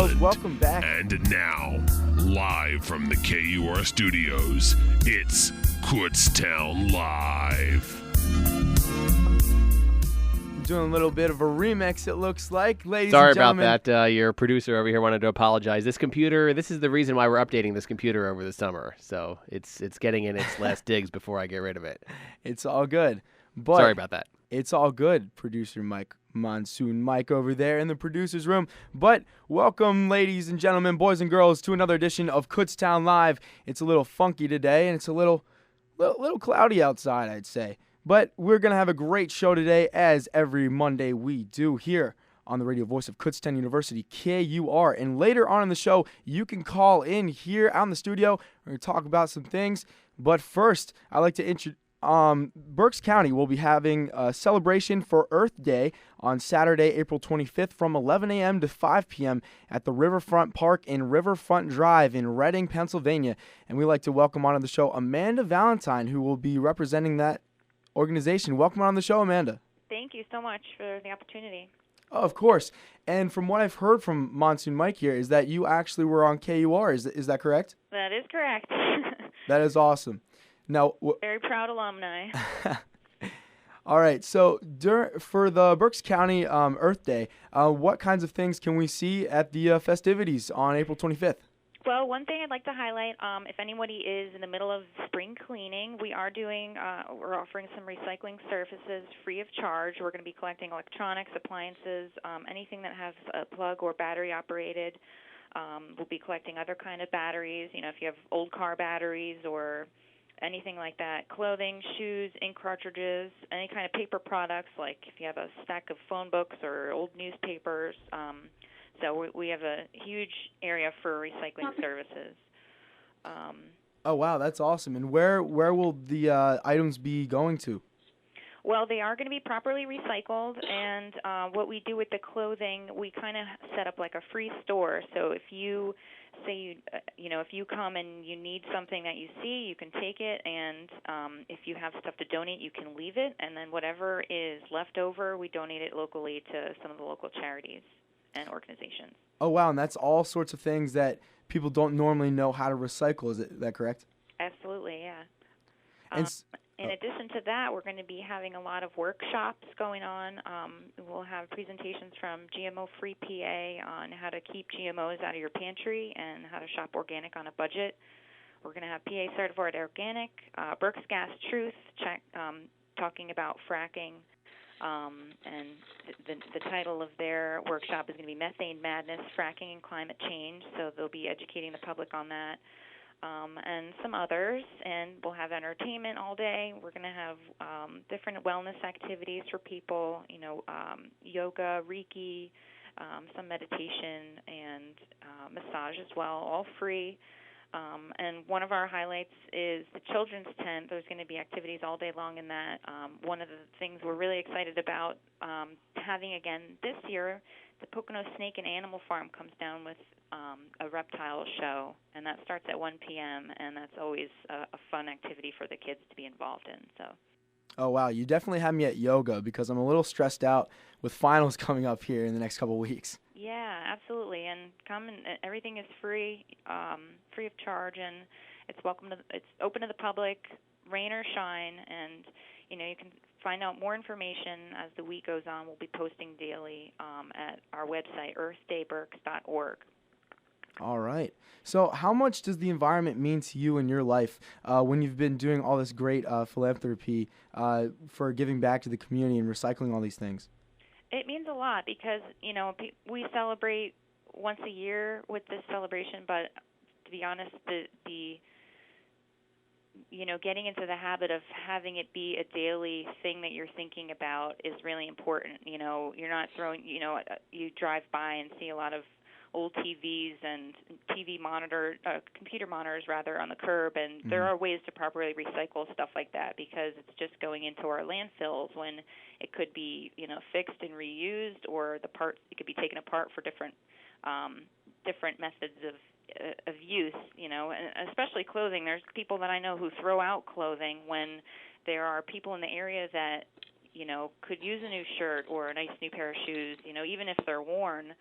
girls, welcome back. And now, live from the KUR studios, it's Kutztown Live. Doing a little bit of a remix, it looks like. Ladies Sorry and gentlemen. about that. Your producer over here wanted to apologize. This is the reason why we're updating this computer over the summer. So it's getting in its last digs before I get rid of it. It's all good. But Sorry about that. It's all good, producer Mike Monsoon Mike over there in the producer's room. But welcome, ladies and gentlemen, boys and girls, to another edition of Kutztown Live. It's a little funky today, and it's a little cloudy outside, I'd say. But we're going to have a great show today, as every Monday we do here on the radio voice of Kutztown University, KUR. And later on in the show, you can call in here out in the studio. We're going to talk about some things. But first, I'd like to introduce Berks County will be having a celebration for Earth Day on Saturday, April 25th from 11 a.m. to 5 p.m. at the Riverfront Park in Riverfront Drive in Reading, Pennsylvania. And we'd like to welcome onto the show Amanda Valentine, who will be representing that organization. Welcome on the show, Amanda. Thank you so much for the opportunity. Oh, of course. And from what I've heard from Monsoon Mike here is that you actually were on KUR. Is that correct? That is correct. That is awesome. Now, very proud alumni. All right. So for the Berks County Earth Day, what kinds of things can we see at the festivities on April 25th? Well, one thing I'd like to highlight, if anybody is in the middle of spring cleaning, we're offering some recycling services free of charge. We're going to be collecting electronics, appliances, anything that has a plug or battery operated. We'll be collecting other kind of batteries, if you have old car batteries or anything like that, clothing, shoes, ink cartridges, any kind of paper products, like if you have a stack of phone books or old newspapers. So we have a huge area for recycling services. Oh, wow, that's awesome. And where will the items be going to? Well, they are going to be properly recycled, and what we do with the clothing, we kind of set up like a free store. So if you say if you come and you need something that you see, you can take it, and if you have stuff to donate, you can leave it, and then whatever is left over, we donate it locally to some of the local charities and organizations. Oh, wow, and that's all sorts of things that people don't normally know how to recycle. Is that correct? Absolutely, yeah. In addition to that, we're going to be having a lot of workshops going on. We'll have presentations from GMO-Free PA on how to keep GMOs out of your pantry and how to shop organic on a budget. We're going to have PA Certified Organic, Berks Gas Truth, talking about fracking. And the title of their workshop is going to be Methane Madness, Fracking and Climate Change. So they'll be educating the public on that. And some others, and we'll have entertainment all day. We're going to have different wellness activities for people, yoga, Reiki, some meditation, and massage as well, all free. And one of our highlights is the children's tent. There's going to be activities all day long in that. One of the things we're really excited about having again this year, the Pocono Snake and Animal Farm comes down with a reptile show, and that starts at 1 p.m., and that's always a fun activity for the kids to be involved in. So. Oh, wow. You definitely had me at yoga because I'm a little stressed out with finals coming up here in the next couple of weeks. Yeah, absolutely. And come and everything is free, free of charge, and it's open to the public, rain or shine, and you can find out more information as the week goes on. We'll be posting daily at our website, earthdayberks.org. All right. So how much does the environment mean to you in your life when you've been doing all this great philanthropy for giving back to the community and recycling all these things? It means a lot because, we celebrate once a year with this celebration, but to be honest, the getting into the habit of having it be a daily thing that you're thinking about is really important. You're not throwing, you drive by and see a lot of old TVs and computer monitors rather on the curb, and there are ways to properly recycle stuff like that because it's just going into our landfills when it could be fixed and reused, or it could be taken apart for different methods of use, and especially clothing. There's people that I know who throw out clothing when there are people in the area that could use a new shirt or a nice new pair of shoes, even if they're worn.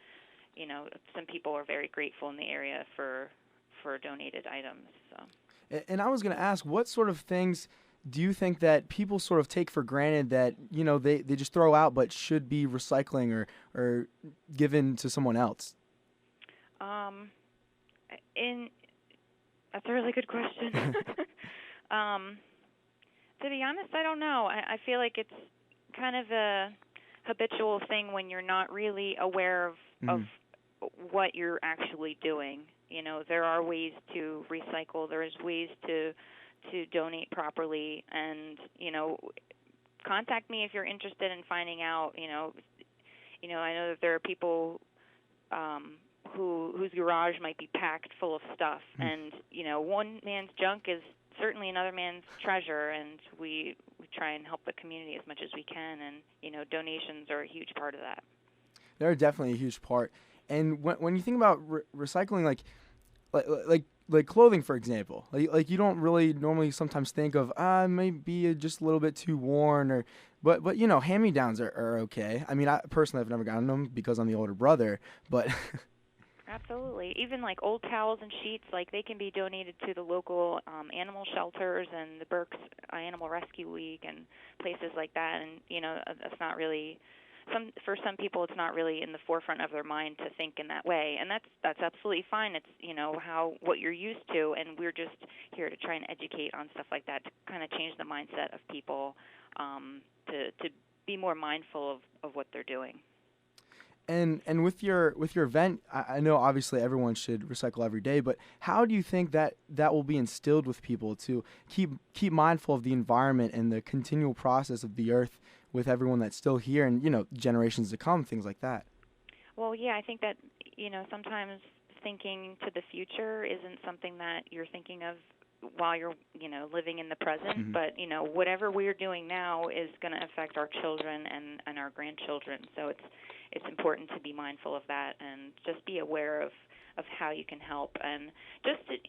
some people are very grateful in the area for donated items. So. And I was going to ask, what sort of things do you think that people sort of take for granted that, they just throw out but should be recycling or given to someone else? That's a really good question. To be honest, I don't know. I feel like it's kind of a habitual thing when you're not really aware of what you're actually doing. There are ways to recycle. There's ways to donate properly, and contact me if you're interested in finding out. I know that there are people whose garage might be packed full of stuff, and one man's junk is certainly another man's treasure, and we try and help the community as much as we can, and donations are a huge part of that. They're definitely a huge part. And when you think about recycling, like clothing, for example, like you don't really normally sometimes think of maybe just a little bit too worn, but hand-me-downs are okay. I mean, I personally have never gotten them because I'm the older brother, but Absolutely. Even like old towels and sheets, like they can be donated to the local animal shelters and the Berks Animal Rescue League and places like that. And that's not really for some people, it's not really in the forefront of their mind to think in that way, and that's absolutely fine. It's what you're used to, and we're just here to try and educate on stuff like that to kind of change the mindset of people to be more mindful of what they're doing. And with your event, I know obviously everyone should recycle every day, but how do you think that will be instilled with people to keep mindful of the environment and the continual process of the earth with everyone that's still here and generations to come, things like that? Well, yeah, I think that sometimes thinking to the future isn't something that you're thinking of while you're living in the present, but whatever we're doing now is going to affect our children and our grandchildren. So it's important to be mindful of that and just be aware of how you can help, and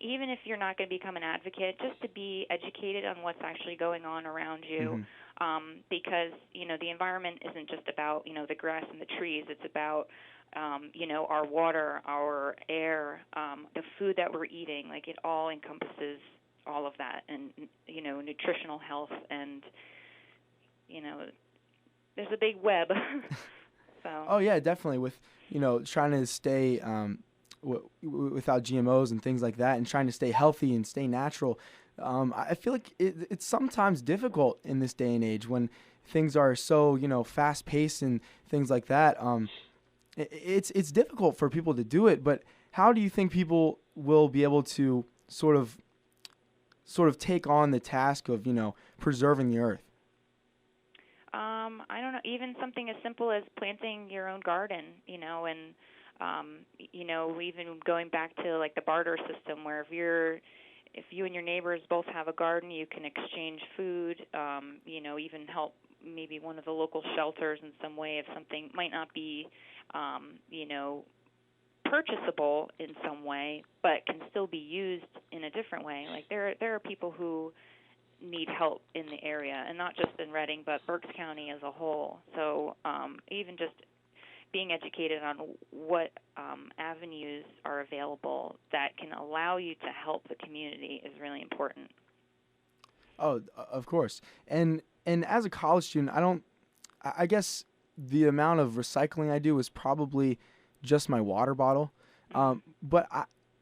even if you're not going to become an advocate, just to be educated on what's actually going on around you, because the environment isn't just about the grass and the trees. It's about our water, our air, the food that we're eating. Like it all encompasses all of that, and nutritional health, and there's a big web. So. Oh yeah, definitely. With trying to stay without GMOs and things like that, and trying to stay healthy and stay natural. I feel like it's sometimes difficult in this day and age when things are so fast paced and things like that. It's difficult for people to do it. But how do you think people will be able to sort of take on the task of preserving the earth? I don't know, even something as simple as planting your own garden, and, even going back to like the barter system where if you and your neighbors both have a garden, you can exchange food, even help maybe one of the local shelters in some way if something might not be, purchasable in some way, but can still be used in a different way. Like there are people who need help in the area, and not just in Reading, but Berks County as a whole. So even just being educated on what avenues are available that can allow you to help the community is really important. Oh, of course. And as a college student, I guess the amount of recycling I do is probably just my water bottle. But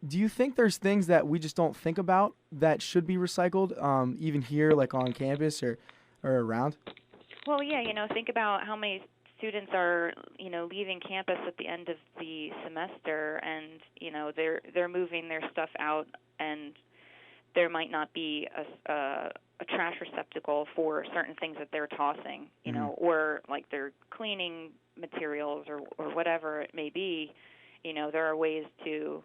do you think there's things that we just don't think about that should be recycled, even here, like on campus or around? Well, yeah, think about how many students are, leaving campus at the end of the semester, and they're moving their stuff out, and there might not be a trash receptacle for certain things that they're tossing, or like their cleaning materials or whatever it may be. There are ways to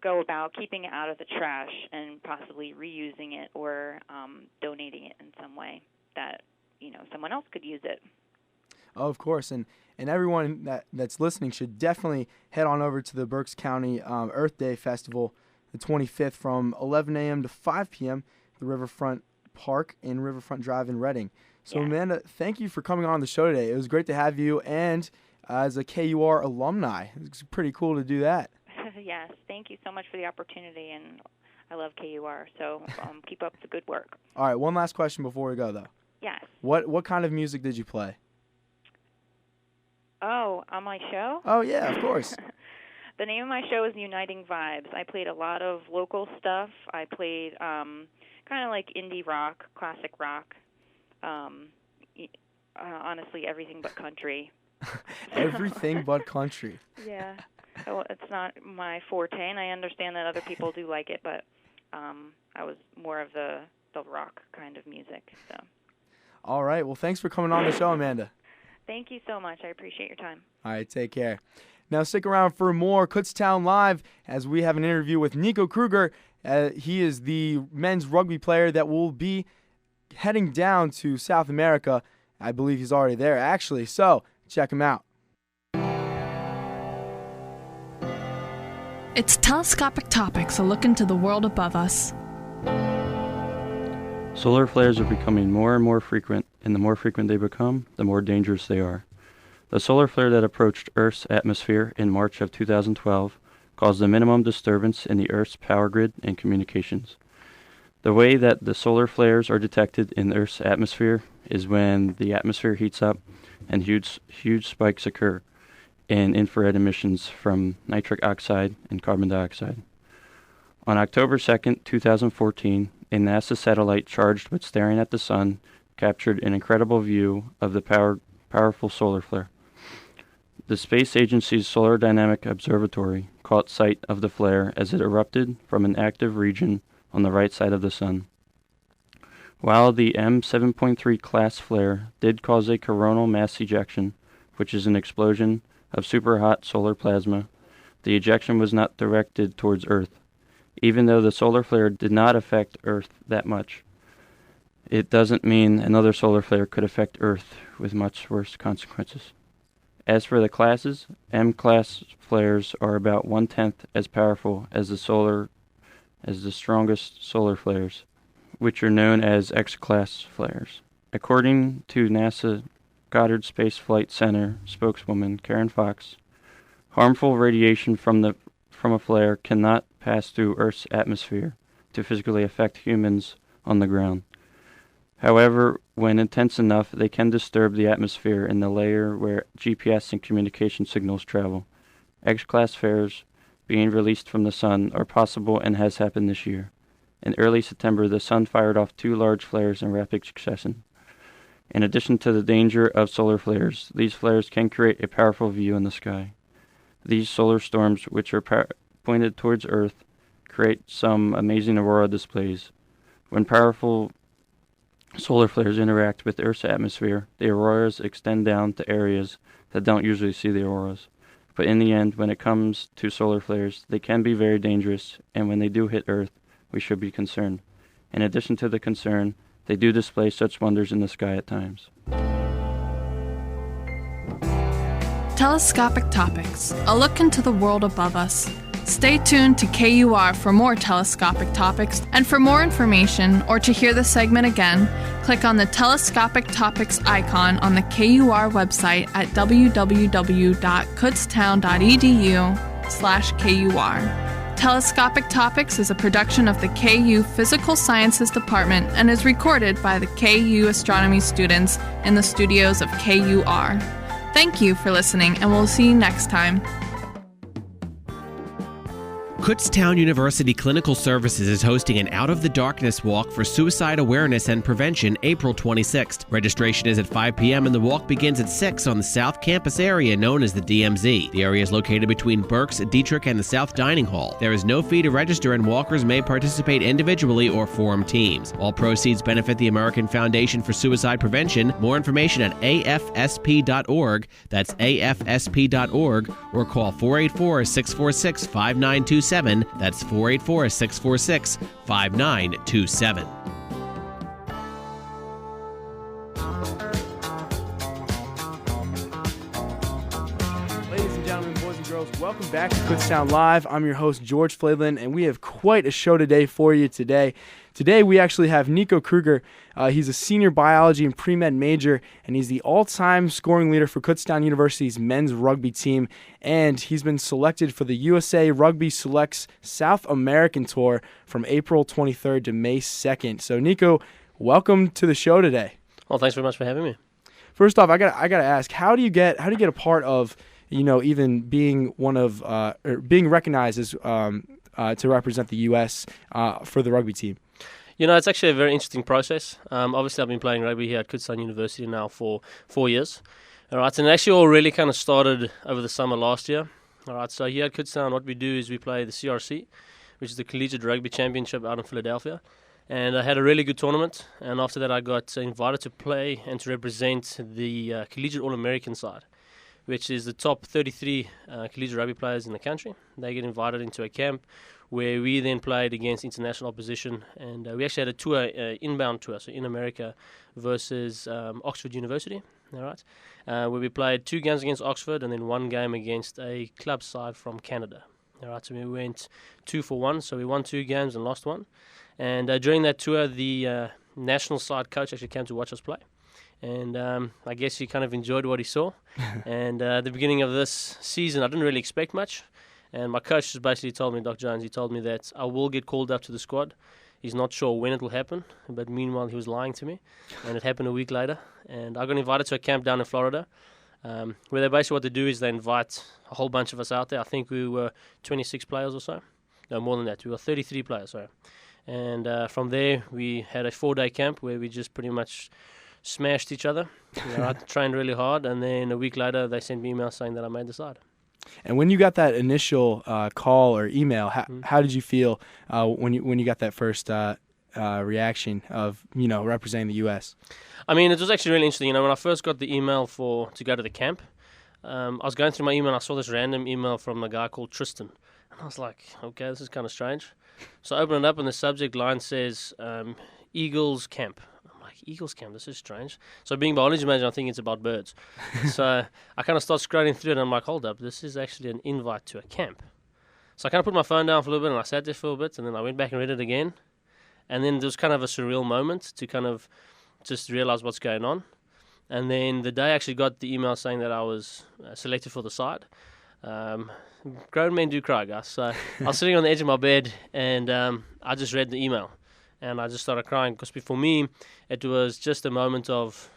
go about keeping it out of the trash and possibly reusing it or donating it in some way that someone else could use it. Oh, of course, and everyone that's listening should definitely head on over to the Berks County Earth Day Festival, the 25th, from 11 a.m. to 5 p.m. at the Riverfront Park in Riverfront Drive in Reading. So, yeah. Amanda, thank you for coming on the show today. It was great to have you, and as a KUR alumni. It's pretty cool to do that. Yes, thank you so much for the opportunity, and I love KUR, so keep up the good work. All right, one last question before we go, though. Yes. What kind of music did you play? Oh, on my show? Oh, yeah, of course. The name of my show is Uniting Vibes. I played a lot of local stuff. I played kind of like indie rock, classic rock, honestly, everything but country. Everything but country. Yeah. So it's not my forte, and I understand that other people do like it, but I was more of the rock kind of music. So. All right. Well, thanks for coming on the show, Amanda. Thank you so much. I appreciate your time. All right. Take care. Now, stick around for more Kutztown Live as we have an interview with Nico Kruger. He is the men's rugby player that will be heading down to South America. I believe he's already there, actually. So, check him out. It's Telescopic Topics, a look into the world above us. Solar flares are becoming more and more frequent, and the more frequent they become, the more dangerous they are. The solar flare that approached Earth's atmosphere in March of 2012 caused a minimum disturbance in the Earth's power grid and communications. The way that the solar flares are detected in Earth's atmosphere is when the atmosphere heats up and huge spikes occur in infrared emissions from nitric oxide and carbon dioxide. On October 2nd, 2014, a NASA satellite charged with staring at the sun captured an incredible view of the powerful solar flare. The space agency's Solar Dynamic Observatory caught sight of the flare as it erupted from an active region on the right side of the sun. While the M7.3 class flare did cause a coronal mass ejection, which is an explosion of superhot solar plasma, the ejection was not directed towards Earth. Even though the solar flare did not affect Earth that much, it doesn't mean another solar flare could affect Earth with much worse consequences. As for the classes, M-class flares are about 1/10 as powerful as the strongest solar flares, which are known as X-class flares. According to NASA Goddard Space Flight Center spokeswoman Karen Fox, harmful radiation from a flare cannot pass through Earth's atmosphere to physically affect humans on the ground. However, when intense enough, they can disturb the atmosphere in the layer where GPS and communication signals travel. X-class flares being released from the sun are possible and has happened this year. In early September, the sun fired off 2 large flares in rapid succession. In addition to the danger of solar flares, these flares can create a powerful view in the sky. These solar storms, which are pointed towards Earth, create some amazing aurora displays. When powerful solar flares interact with Earth's atmosphere, the auroras extend down to areas that don't usually see the auroras. But in the end, when it comes to solar flares, they can be very dangerous, and when they do hit Earth, we should be concerned. In addition to the concern, they do display such wonders in the sky at times. Telescopic Topics, a look into the world above us. Stay tuned to KUR for more telescopic topics, and for more information or to hear the segment again, click on the Telescopic Topics icon on the KUR website at www.kutztown.edu/KUR. Telescopic Topics is a production of the KU Physical Sciences Department and is recorded by the KU astronomy students in the studios of KUR. Thank you for listening, and we'll see you next time. Kutztown University Clinical Services is hosting an Out of the Darkness walk for suicide awareness and prevention April 26th. Registration is at 5 p.m. and the walk begins at 6 on the South Campus area known as the DMZ. The area is located between Berks, Dietrich, and the South Dining Hall. There is no fee to register, and walkers may participate individually or form teams. All proceeds benefit the American Foundation for Suicide Prevention. More information at afsp.org. That's afsp.org, or call 484-646-5927. That's 484-646-5927. Ladies and gentlemen, boys and girls, welcome back to Kutztown Live. I'm your host, George Fladlin, and we have quite a show today for you today. Today we actually have Nico Kruger. He's a senior biology and pre-med major, and he's the all-time scoring leader for Kutztown University's men's rugby team, and he's been selected for the USA Rugby Selects South American Tour from April 23rd to May 2nd. So, Nico, welcome to the show today. Well, thanks very much for having me. First off, I gotta ask, how do you get a part of, even being one of or being recognized as to represent the U.S. For the rugby team? It's actually a very interesting process. Obviously, I've been playing rugby here at Kutztown University now for 4 years. All right, and it actually all really kind of started over the summer last year. All right, so here at Kutztown, what we do is we play the CRC, which is the Collegiate Rugby Championship out in Philadelphia. And I had a really good tournament, and after that I got invited to play and to represent the Collegiate All-American side, which is the top 33 collegiate rugby players in the country. They get invited into a camp where we then played against international opposition, and we actually had a tour, inbound tour, so in America versus Oxford University, all right, where we played 2 games against Oxford and then 1 game against a club side from Canada. All right, so we went 2 for 1, so we won 2 games and lost 1. And during that tour, the national side coach actually came to watch us play. And I guess he kind of enjoyed what he saw. And at the beginning of this season, I didn't really expect much. And my coach just basically told me, Doc Jones, he told me that I will get called up to the squad. He's not sure when it will happen. But meanwhile, he was lying to me. And it happened a week later. And I got invited to a camp down in Florida, where they basically what they do is they invite a whole bunch of us out there. I think we were 26 players or so. No, more than that. We were 33 players, sorry. And from there, we had a 4-day camp where we just pretty much smashed each other. Trained really hard, and then a week later, they sent me email saying that I made the side. And when you got that initial call or email, how did you feel when you got that first reaction of representing the U.S.? I mean, it was actually really interesting. When I first got the email to go to the camp, I was going through my email and I saw this random email from a guy called Tristan. And I was like, okay, this is kind of strange. So I open it up and the subject line says, Eagles Camp. I'm like, Eagles Camp, this is strange. So being a biology major, I think it's about birds. So I kind of start scrolling through it and I'm like, hold up, this is actually an invite to a camp. So I kind of put my phone down for a little bit and I sat there for a little bit and then I went back and read it again. And then there was kind of a surreal moment to kind of just realize what's going on. And then the day I actually got the email saying that I was selected for the side, grown men do cry, guys. So I was sitting on the edge of my bed and I just read the email and I just started crying because for me it was just a moment of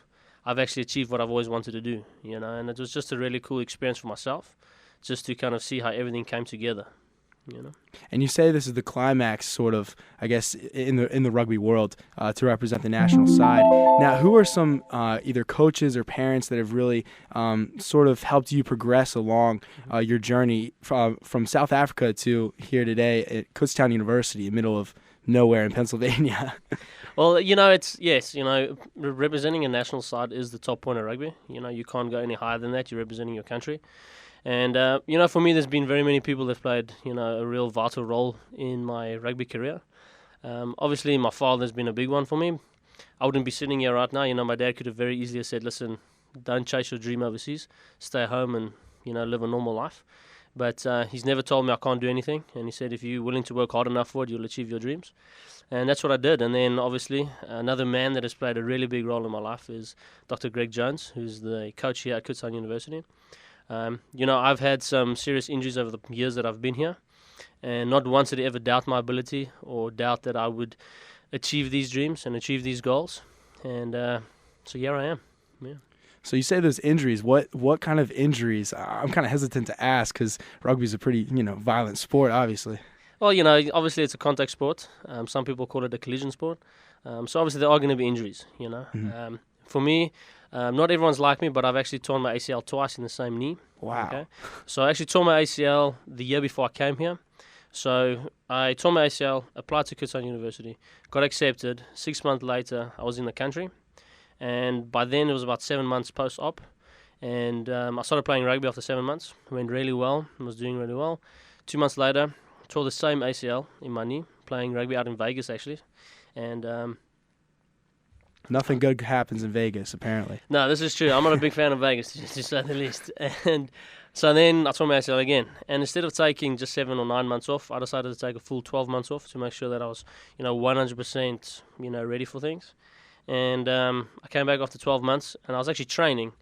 I've actually achieved what I've always wanted to do, and it was just a really cool experience for myself just to kind of see how everything came together. And you say this is the climax, sort of, I guess, in the rugby world to represent the national side. Now, who are some either coaches or parents that have really sort of helped you progress along your journey from South Africa to here today at Kutztown University, in the middle of nowhere in Pennsylvania? Well, representing a national side is the top point of rugby. You can't go any higher than that. You're representing your country. And, for me, there's been very many people that have played, a real vital role in my rugby career. Obviously, my father's been a big one for me. I wouldn't be sitting here right now. My dad could have very easily said, listen, don't chase your dream overseas. Stay home and, live a normal life. But he's never told me I can't do anything. And he said, if you're willing to work hard enough for it, you'll achieve your dreams. And that's what I did. And then, obviously, another man that has played a really big role in my life is Dr. Greg Jones, who's the coach here at Kutztown University. I've had some serious injuries over the years that I've been here, and not once did he ever doubt my ability or doubt that I would achieve these dreams and achieve these goals. And so here I am. Yeah. So you say those injuries. What kind of injuries? I'm kind of hesitant to ask because rugby is a pretty violent sport, obviously. Well, obviously it's a contact sport. Some people call it a collision sport. So obviously there are going to be injuries. Mm-hmm. For me. Not everyone's like me, but I've actually torn my ACL twice in the same knee. Wow. Okay? So I actually tore my ACL the year before I came here. So I tore my ACL, applied to Kutztown University, got accepted. 6 months later, I was in the country. And by then, it was about 7 months post-op. And I started playing rugby after 7 months. It went really well. I was doing really well. 2 months later, tore the same ACL in my knee, playing rugby out in Vegas, actually. And nothing good happens in Vegas, apparently. No, this is true. I'm not a big fan of Vegas, to say the least. And So then I tore my ACL again, and instead of taking just 7 or 9 months off, I decided to take a full 12 months off to make sure that I was, 100%, ready for things. And I came back after 12 months, and I was actually training,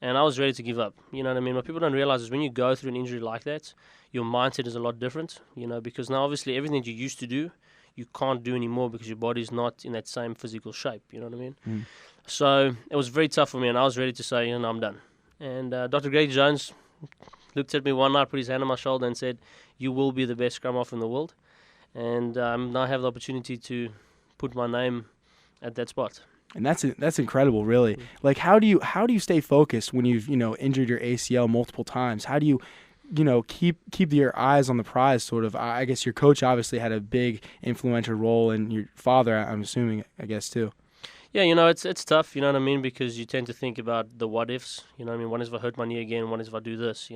and I was ready to give up. You know what I mean? What people don't realize is when you go through an injury like that, your mindset is a lot different, because now obviously everything that you used to do, you can't do anymore because your body's not in that same physical shape, you know what I mean? So it was very tough for me, and I was ready to say, I'm done. And Dr. Greg Jones looked at me one night, put his hand on my shoulder and said, "You will be the best scrum half in the world." And now I have the opportunity to put my name at that spot. And that's incredible, really. Like, how do you stay focused when you've injured your ACL multiple times? How do you keep your eyes on the prize? Sort of. I guess your coach obviously had a big influential role, and your father, I'm assuming, I guess too. Yeah, it's tough, you know what I mean, because you tend to think about the what ifs, you know what I mean, what if I hurt my knee again, what if I do this,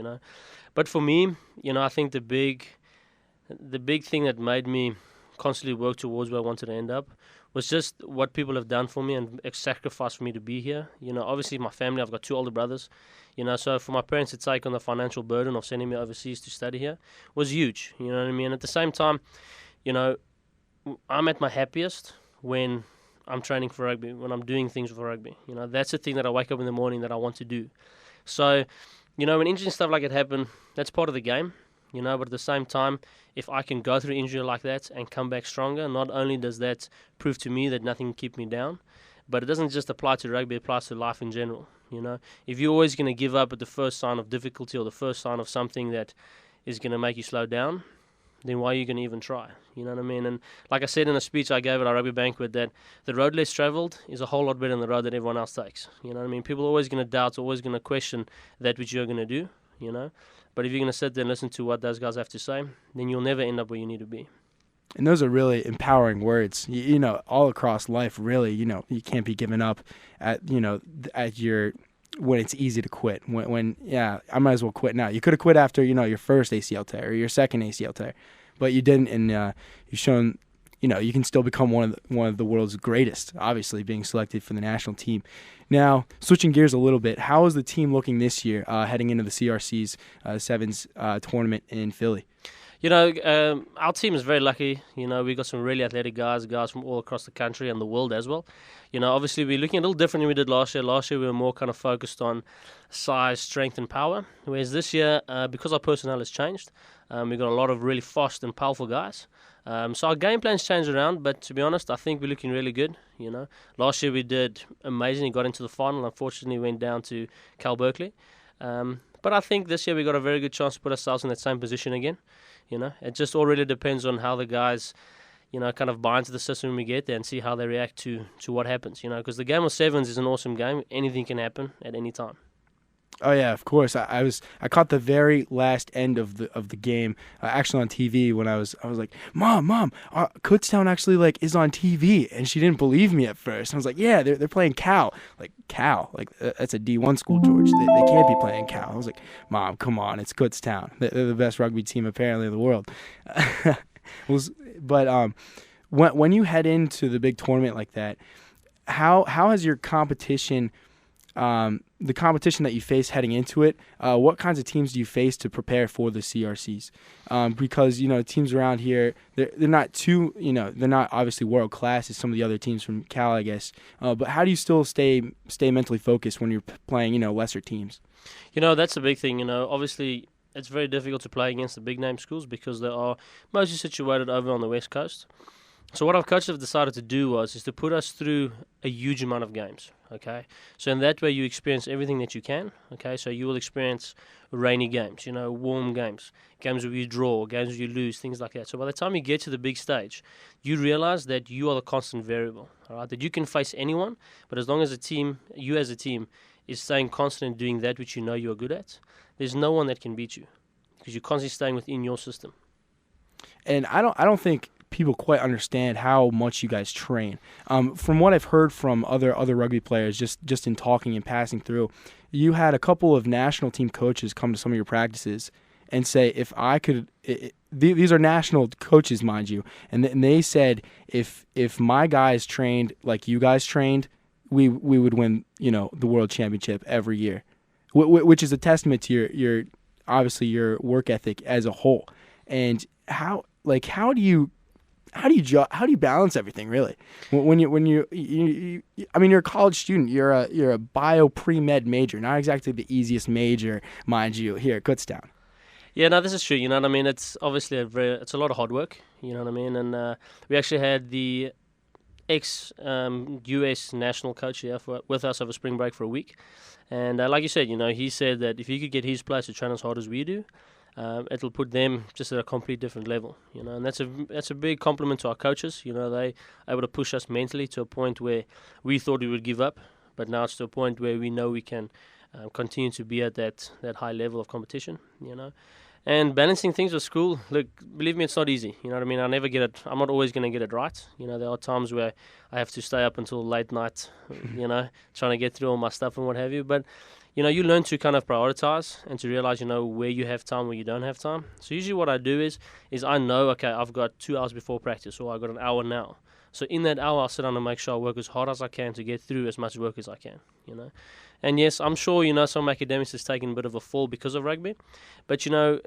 But for me, I think the big thing that made me constantly work towards where I wanted to end up was just what people have done for me and sacrificed for me to be here. Obviously my family, I've got 2 older brothers, so for my parents to take on the financial burden of sending me overseas to study here was huge, you know what I mean? At the same time, I'm at my happiest when I'm training for rugby, when I'm doing things for rugby. That's the thing that I wake up in the morning that I want to do. So, when interesting stuff like it happen, that's part of the game, but at the same time, if I can go through injury like that and come back stronger, not only does that prove to me that nothing can keep me down, but it doesn't just apply to rugby, it applies to life in general. If you're always going to give up at the first sign of difficulty or the first sign of something that is going to make you slow down, then why are you going to even try? You know what I mean? And like I said in a speech I gave at our rugby banquet, that the road less travelled is a whole lot better than the road that everyone else takes. You know what I mean? People are always going to doubt, always going to question that which you're going to do, But if you're going to sit there and listen to what those guys have to say, then you'll never end up where you need to be. And those are really empowering words. All across life, really, you can't be giving up at your when it's easy to quit. When I might as well quit now. You could have quit after your first ACL tear or your second ACL tear, but you didn't, and you've shown you can still become one of the world's greatest. Obviously, being selected for the national team. Now, switching gears a little bit, how is the team looking this year, heading into the CRC's Sevens tournament in Philly? Our team is very lucky. We got some really athletic guys from all across the country and the world as well. Obviously we're looking a little different than we did last year. Last year we were more kind of focused on size, strength and power. Whereas this year, because our personnel has changed, we've got a lot of really fast and powerful guys. So our game plans changed around, but to be honest, I think we're looking really good. Last year we did amazing, got into the final. Unfortunately, went down to Cal Berkeley. But I think this year we got a very good chance to put ourselves in that same position again. It just all really depends on how the guys, kind of buy into the system when we get there and see how they react to what happens. Because the game of sevens is an awesome game. Anything can happen at any time. Oh yeah, of course. I caught the very last end of the game actually on TV when I was like, Mom, Kutztown actually is on TV, and she didn't believe me at first. I was like, yeah, they're playing Cal, that's a D1 school, George. They can't be playing Cal. I was like, Mom, come on, it's Kutztown. They're the best rugby team apparently in the world. But when you head into the big tournament like that, how has your competition? The competition that you face heading into it, what kinds of teams do you face to prepare for the CRCs? Because teams around here, they're not too, they're not obviously world class as some of the other teams from Cal, I guess. But how do you still stay mentally focused when you're playing lesser teams? That's a big thing. Obviously it's very difficult to play against the big name schools because they are mostly situated over on the West Coast. So what our coaches have decided to do is to put us through a huge amount of games, okay? So in that way you experience everything that you can, okay? So you will experience rainy games, warm games, games where you draw, games where you lose, things like that. So by the time you get to the big stage, you realize that you are the constant variable, all right? That you can face anyone, but as long as you as a team is staying constant in doing that which you know you are good at, there's no one that can beat you because you're constantly staying within your system. And I don't think people quite understand how much you guys train. From what I've heard from other rugby players, just in talking and passing through, you had a couple of national team coaches come to some of your practices and say, if I could, these are national coaches, mind you, and they said, if my guys trained like you guys trained, we would win, the world championship every year, which is a testament to your obviously your work ethic as a whole, and how do you balance everything really when you I mean, you're a college student, you're a bio pre-med major, not exactly the easiest major, mind you, here at Kutztown. Yeah, no, this is true. You know what I mean? It's obviously it's a lot of hard work. You know what I mean? And we actually had the ex-US national coach here with us over spring break for a week. And like you said, you know, he said that if he could get his players to train as hard as we do, it'll put them just at a complete different level. You know, and that's a big compliment to our coaches. You know, they are able to push us mentally to a point where we thought we would give up, but now it's to a point where we know we can continue to be at that high level of competition. You know. And balancing things with school, look, believe me, it's not easy. You know what I mean? I never get it. I'm not always going to get it right. You know, there are times where I have to stay up until late night, you know, trying to get through all my stuff and what have you. But, you know, you learn to kind of prioritize and to realize, you know, where you have time, where you don't have time. So usually what I do is I know, okay, I've got 2 hours before practice, or I've got an hour now. So in that hour, I'll sit down and make sure I work as hard as I can to get through as much work as I can, you know. And yes, I'm sure, you know, some academics has taken a bit of a fall because of rugby. But, you know,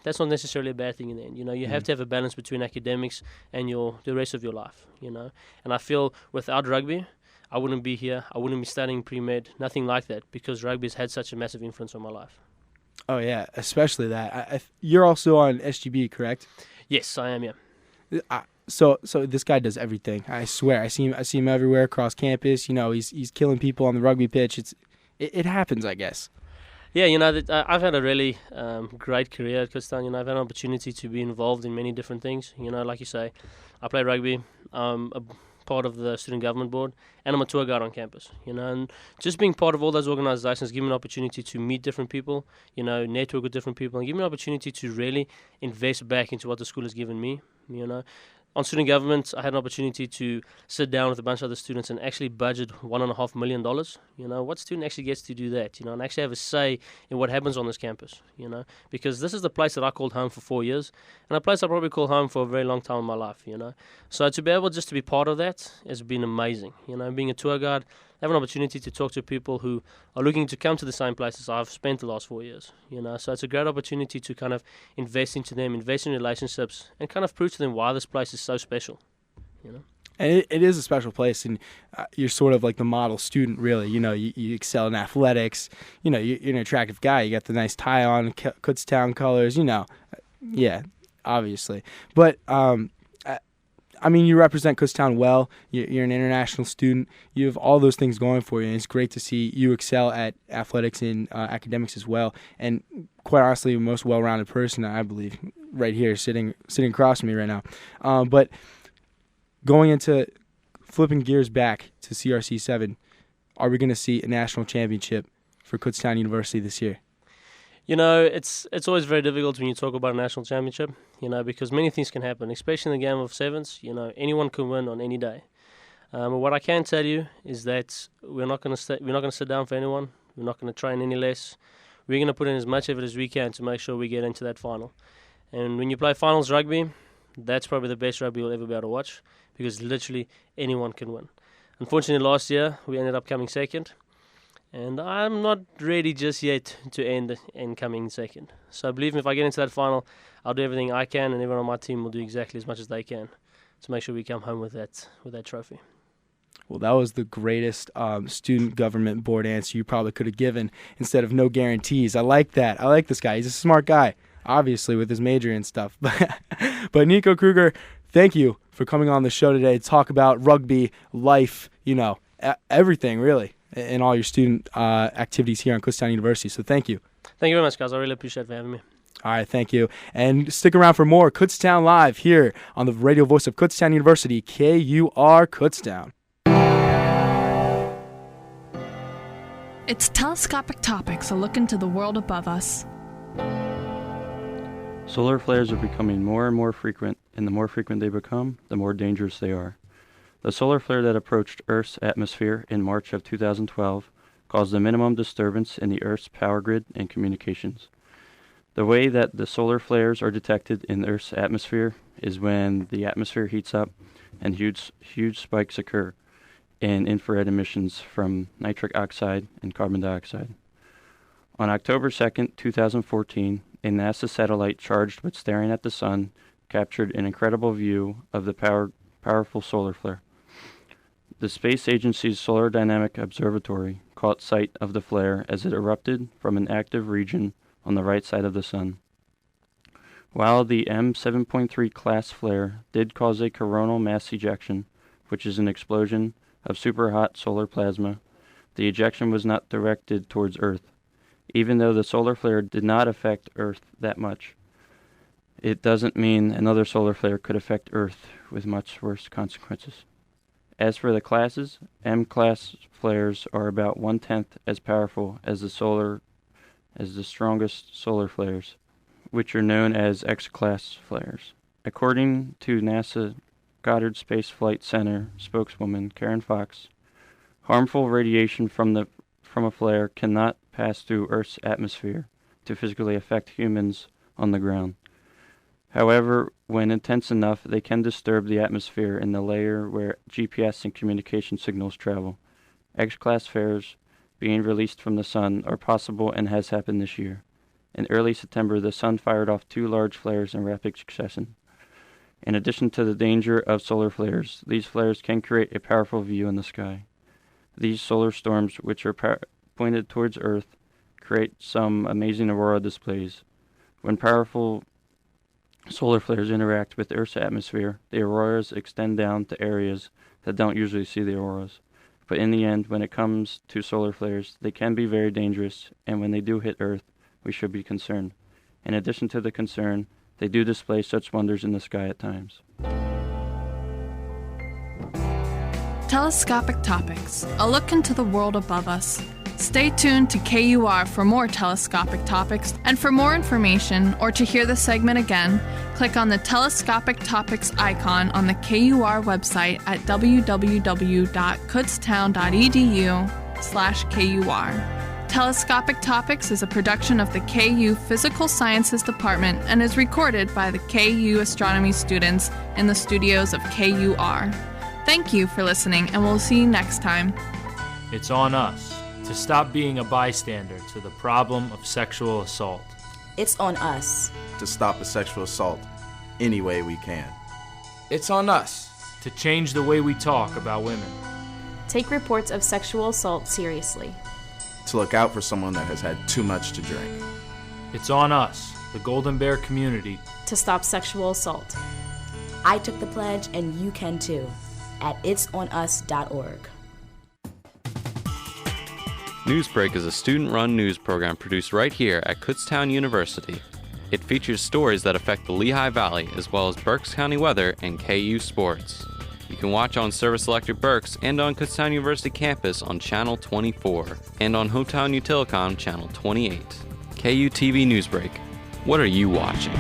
that's not necessarily a bad thing in the end. You know, you have to have a balance between academics and the rest of your life, you know. And I feel without rugby, I wouldn't be here. I wouldn't be studying pre-med, nothing like that, because rugby's had such a massive influence on my life. Oh, yeah, especially that. You're also on SGB, correct? Yes, I am, yeah. So this guy does everything. I swear. I see him everywhere across campus. You know, he's killing people on the rugby pitch. It happens, I guess. Yeah, you know, I've had a really great career at Kutztown. You know, I've had an opportunity to be involved in many different things. You know, like you say, I play rugby. I'm a part of the student government board, and I'm a tour guide on campus. You know, and just being part of all those organizations give me an opportunity to meet different people, you know, network with different people, and give me an opportunity to really invest back into what the school has given me, you know. On student government, I had an opportunity to sit down with a bunch of other students and actually budget $1.5 million. You know, what student actually gets to do that? You know, and actually have a say in what happens on this campus. You know, because this is the place that I called home for 4 years, and a place I probably call home for a very long time in my life. You know, so to be able just to be part of that has been amazing. You know, being a tour guide, have an opportunity to talk to people who are looking to come to the same places I've spent the last 4 years, you know. So it's a great opportunity to kind of invest into them, invest in relationships, and kind of prove to them why this place is so special, you know. And it is a special place, and you're sort of like the model student, really. You know, you excel in athletics. You know, you're an attractive guy. You got the nice tie on, Kutztown colors, you know. Yeah, obviously. But, I mean, you represent Kutztown well. You're an international student. You have all those things going for you, and it's great to see you excel at athletics and academics as well. And quite honestly, the most well-rounded person, I believe, right here, sitting across from me right now. But going into flipping gears back to CRC7, are we going to see a national championship for Kutztown University this year? You know, it's always very difficult when you talk about a national championship, you know, because many things can happen, especially in the game of sevens. You know, anyone can win on any day. But what I can tell you is that we're not going to sit down for anyone. We're not going to train any less. We're going to put in as much effort as we can to make sure we get into that final. And when you play finals rugby, that's probably the best rugby you'll ever be able to watch, because literally anyone can win. Unfortunately, last year we ended up coming second. And I'm not ready just yet to end and coming second. So believe me, if I get into that final, I'll do everything I can, and everyone on my team will do exactly as much as they can to make sure we come home with that trophy. Well, that was the greatest student government board answer you probably could have given, instead of no guarantees. I like that. I like this guy. He's a smart guy, obviously, with his major and stuff. But Nico Kruger, thank you for coming on the show today to talk about rugby, life, you know, everything, really, in all your student activities here on Kutztown University. So thank you. Thank you very much, guys. I really appreciate it for having me. All right, thank you. And stick around for more Kutztown Live here on the radio voice of Kutztown University, KUR Kutztown. It's Telescopic Topics, a look into the world above us. Solar flares are becoming more and more frequent, and the more frequent they become, the more dangerous they are. The solar flare that approached Earth's atmosphere in March of 2012 caused a minimum disturbance in the Earth's power grid and communications. The way that the solar flares are detected in Earth's atmosphere is when the atmosphere heats up and huge spikes occur in infrared emissions from nitric oxide and carbon dioxide. On October 2nd, 2014, a NASA satellite charged with staring at the sun captured an incredible view of the powerful solar flare. The space agency's Solar Dynamic Observatory caught sight of the flare as it erupted from an active region on the right side of the sun. While the M7.3 class flare did cause a coronal mass ejection, which is an explosion of superhot solar plasma, the ejection was not directed towards Earth. Even though the solar flare did not affect Earth that much, it doesn't mean another solar flare could affect Earth with much worse consequences. As for the classes, M-class flares are about 1/10 as powerful as the strongest solar flares, which are known as X-class flares. According to NASA Goddard Space Flight Center spokeswoman Karen Fox, harmful radiation from a flare cannot pass through Earth's atmosphere to physically affect humans on the ground. However, when intense enough, they can disturb the atmosphere in the layer where GPS and communication signals travel. X-class flares being released from the sun are possible and has happened this year. In early September, the sun fired off 2 large flares in rapid succession. In addition to the danger of solar flares, these flares can create a powerful view in the sky. These solar storms, which are pointed towards Earth, create some amazing aurora displays. When powerful solar flares interact with Earth's atmosphere, the auroras extend down to areas that don't usually see the auroras. But in the end, when it comes to solar flares, they can be very dangerous, and when they do hit Earth, we should be concerned. In addition to the concern, they do display such wonders in the sky at times. Telescopic Topics, a look into the world above us. Stay tuned to KUR for more telescopic topics, and for more information or to hear the segment again, click on the Telescopic Topics icon on the KUR website at www.kutztown.edu/KUR. Telescopic Topics is a production of the KU Physical Sciences Department and is recorded by the KU astronomy students in the studios of KUR. Thank you for listening, and we'll see you next time. It's on us to stop being a bystander to the problem of sexual assault. It's on us to stop a sexual assault any way we can. It's on us to change the way we talk about women. Take reports of sexual assault seriously. To look out for someone that has had too much to drink. It's on us, the Golden Bear community, to stop sexual assault. I took the pledge, and you can too, at itsonus.org. Newsbreak is a student-run news program produced right here at Kutztown University. It features stories that affect the Lehigh Valley, as well as Berks County weather and KU sports. You can watch on Service-Electric Berks and on Kutztown University campus on Channel 24, and on Hometown Utilicom Channel 28. KU TV Newsbreak. What are you watching?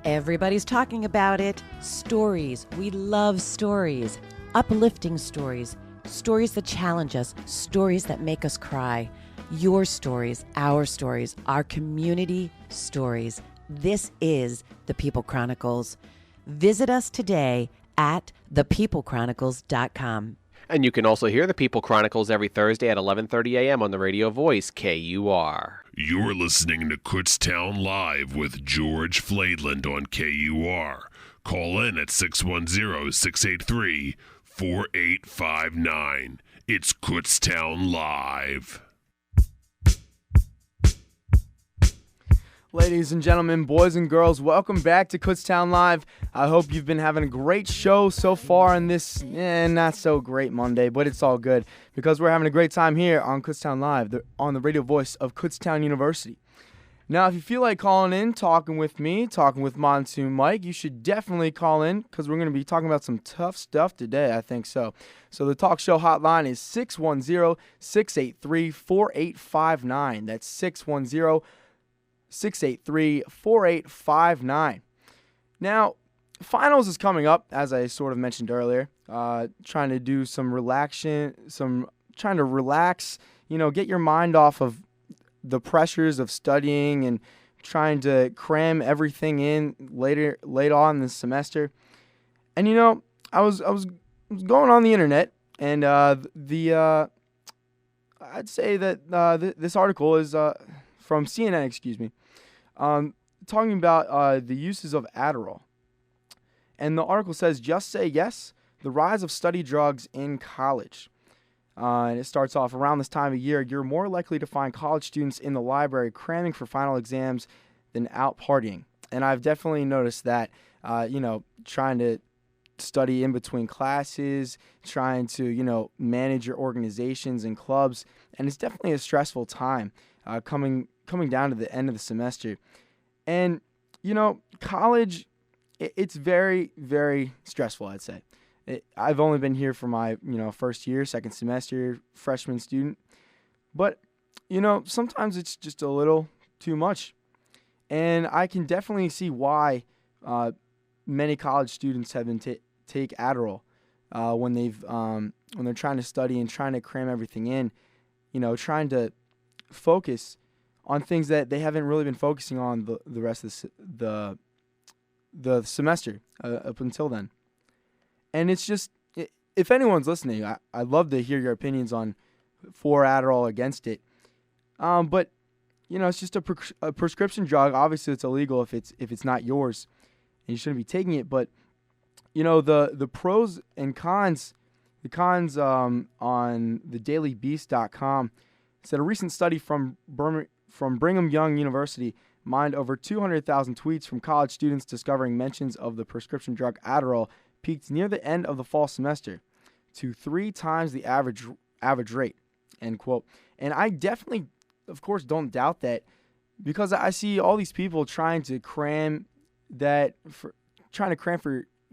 Everybody's talking about it. Stories. We love stories. Uplifting stories. Stories that challenge us. Stories that make us cry. Your stories, our community stories. This is The People Chronicles. Visit us today at thepeoplechronicles.com. And you can also hear The People Chronicles every Thursday at 11:30 a.m. on the radio voice, KUR. You're listening to Kutztown Live with George Flaidland on KUR. Call in at 610-683-4859. It's Kutztown Live. Ladies and gentlemen, boys and girls, welcome back to Kutztown Live. I hope you've been having a great show so far on this not so great Monday, but it's all good because we're having a great time here on Kutztown Live, on the radio voice of Kutztown University. Now, if you feel like calling in, talking with me, talking with Monsoon Mike, you should definitely call in because we're going to be talking about some tough stuff today, I think so. So the talk show hotline is 610-683-4859. That's 610-683-4859. Now, finals is coming up, as I sort of mentioned earlier. Trying to do trying to relax, get your mind off of the pressures of studying and trying to cram everything in later on in the semester. And I was going on the internet, and I'd say that this article is from CNN, excuse me, talking about the uses of Adderall. And the article says, "Just say yes, the rise of study drugs in college." And it starts off, around this time of year, you're more likely to find college students in the library cramming for final exams than out partying. And I've definitely noticed that, trying to study in between classes, trying to, manage your organizations and clubs. And it's definitely a stressful time coming down to the end of the semester. And, college, it's very, very stressful, I'd say. I've only been here for my, first year, second semester, freshman student. But, sometimes it's just a little too much. And I can definitely see why many college students have been take Adderall when they're trying to study and trying to cram everything in, trying to focus on things that they haven't really been focusing on the rest of the semester up until then. And it's just, if anyone's listening, I'd love to hear your opinions on for Adderall, against it. But it's just a prescription drug. Obviously, it's illegal if it's not yours, and you shouldn't be taking it. But the pros and cons, the cons on thedailybeast.com said a recent study from Brigham Young University mined over 200,000 tweets from college students discovering mentions of the prescription drug Adderall peaked near the end of the fall semester to 3 times the average rate, end quote. And I definitely, of course, don't doubt that, because I see all these people trying to cram for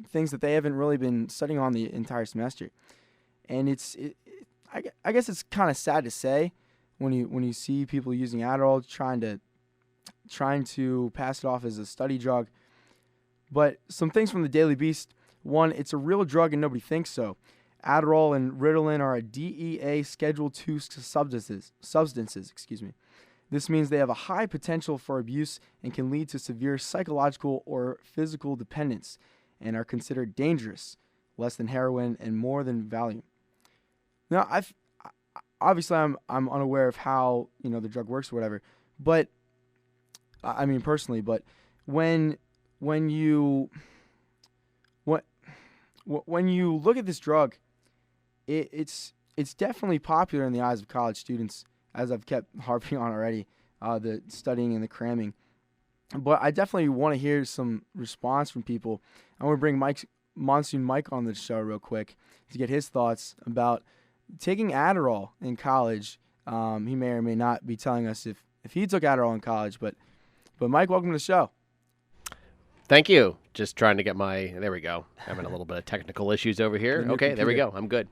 things that they haven't really been studying on the entire semester. And I guess it's kind of sad to say when you see people using Adderall, trying to pass it off as a study drug. But some things from the Daily Beast. One, it's a real drug and nobody thinks so. Adderall and Ritalin are a DEA Schedule II substances. This means they have a high potential for abuse and can lead to severe psychological or physical dependence, and are considered dangerous, less than heroin and more than Valium. Now, I'm unaware of how the drug works or whatever, but I mean personally, but when you look at this drug, it's definitely popular in the eyes of college students, as I've kept harping on already, the studying and the cramming. But I definitely want to hear some response from people. I want to bring Monsoon Mike on the show real quick to get his thoughts about taking Adderall in college. He may or may not be telling us if he took Adderall in college, but Mike, welcome to the show. Thank you. Just trying to get there we go. Having a little bit of technical issues over here. Okay, there we go. I'm good.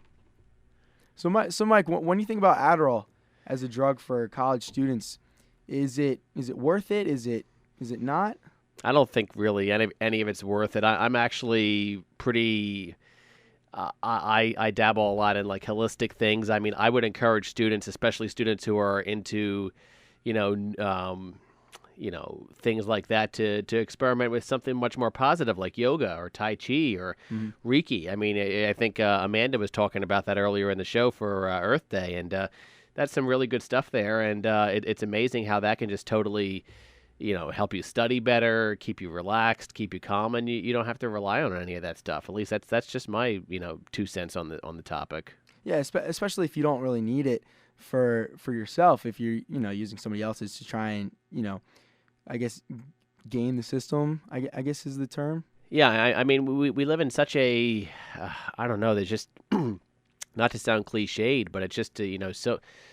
So Mike, when you think about Adderall as a drug for college students, is it worth it? Is it not? I don't think really any of it's worth it. I'm actually pretty. I dabble a lot in like holistic things. I mean, I would encourage students, especially students who are into, things like that, to experiment with something much more positive like yoga or Tai Chi or Reiki. I mean, I think Amanda was talking about that earlier in the show for Earth Day, and that's some really good stuff there. And it's amazing how that can just totally, help you study better, keep you relaxed, keep you calm, and you don't have to rely on any of that stuff. At least that's just my 2 cents on the topic. Yeah, especially if you don't really need it for yourself. If you're using somebody else's to try and I guess game the system, I guess is the term. Yeah, I mean, we live in such a, I don't know, there's just, not to sound cliched, but it's just,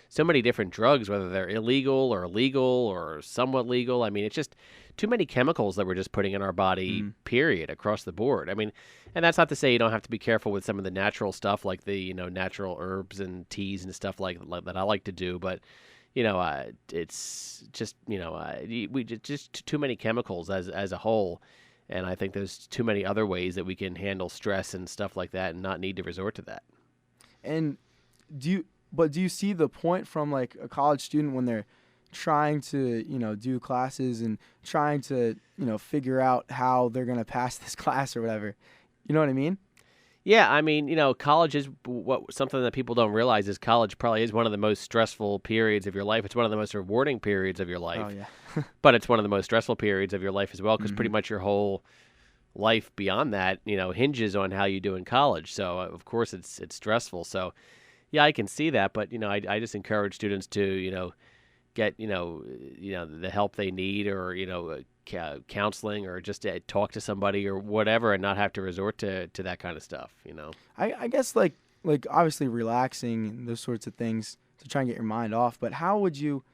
so many different drugs, whether they're illegal or legal or somewhat legal. I mean, it's just too many chemicals that we're just putting in our body, period, across the board. I mean, and that's not to say you don't have to be careful with some of the natural stuff, like the, natural herbs and teas and stuff like that I like to do, but it's just, we just too many chemicals as a whole. And I think there's too many other ways that we can handle stress and stuff like that and not need to resort to that. And do you see the point from like a college student when they're trying to, do classes and trying to, figure out how they're going to pass this class or whatever? You know what I mean? Yeah, I mean, college is something that people don't realize is college probably is one of the most stressful periods of your life. It's one of the most rewarding periods of your life. Oh, yeah. But it's one of the most stressful periods of your life as well, because pretty much your whole life beyond that, hinges on how you do in college. So, of course, it's stressful. So, yeah, I can see that. But, I just encourage students to, get, the help they need, or, counseling, or just to talk to somebody or whatever, and not have to resort to that kind of stuff, I guess like obviously relaxing and those sorts of things to try and get your mind off. But how would you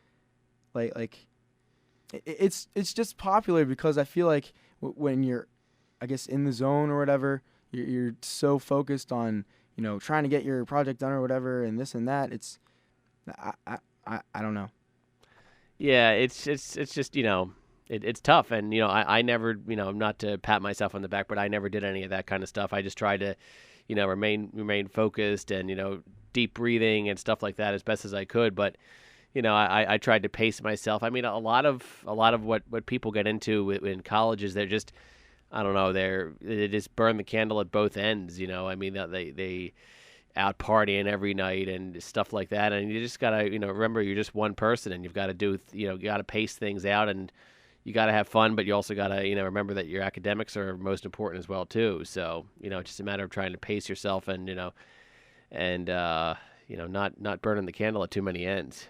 it's just popular because I feel like when you're, I guess, in the zone or whatever, you're so focused on, trying to get your project done or whatever, and this and that. It's I don't know. Yeah, it's just it's tough, and I never, not to pat myself on the back, but I never did any of that kind of stuff. I just tried to, remain focused, and deep breathing and stuff like that as best as I could. But I tried to pace myself. I mean, a lot of what people get into in college is they're just, I don't know, they just burn the candle at both ends. I mean, they out partying every night and stuff like that, and you just gotta remember you're just one person, and you've got to do you got to pace things out, and you got to have fun, but you also got to remember that your academics are most important as well too. So it's just a matter of trying to pace yourself, and not burning the candle at too many ends.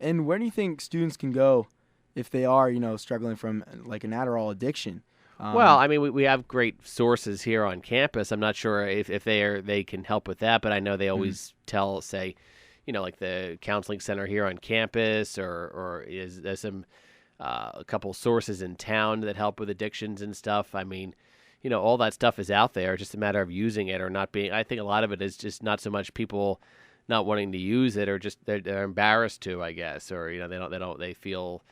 And where do you think students can go if they are struggling from like an Adderall addiction? Well, I mean, we have great sources here on campus. I'm not sure if they can help with that, but I know they always say, like the counseling center here on campus, or there's some a couple sources in town that help with addictions and stuff. I mean, all that stuff is out there. It's just a matter of using it or not being. I think a lot of it is just not so much people not wanting to use it, or just they're embarrassed to, I guess, or they feel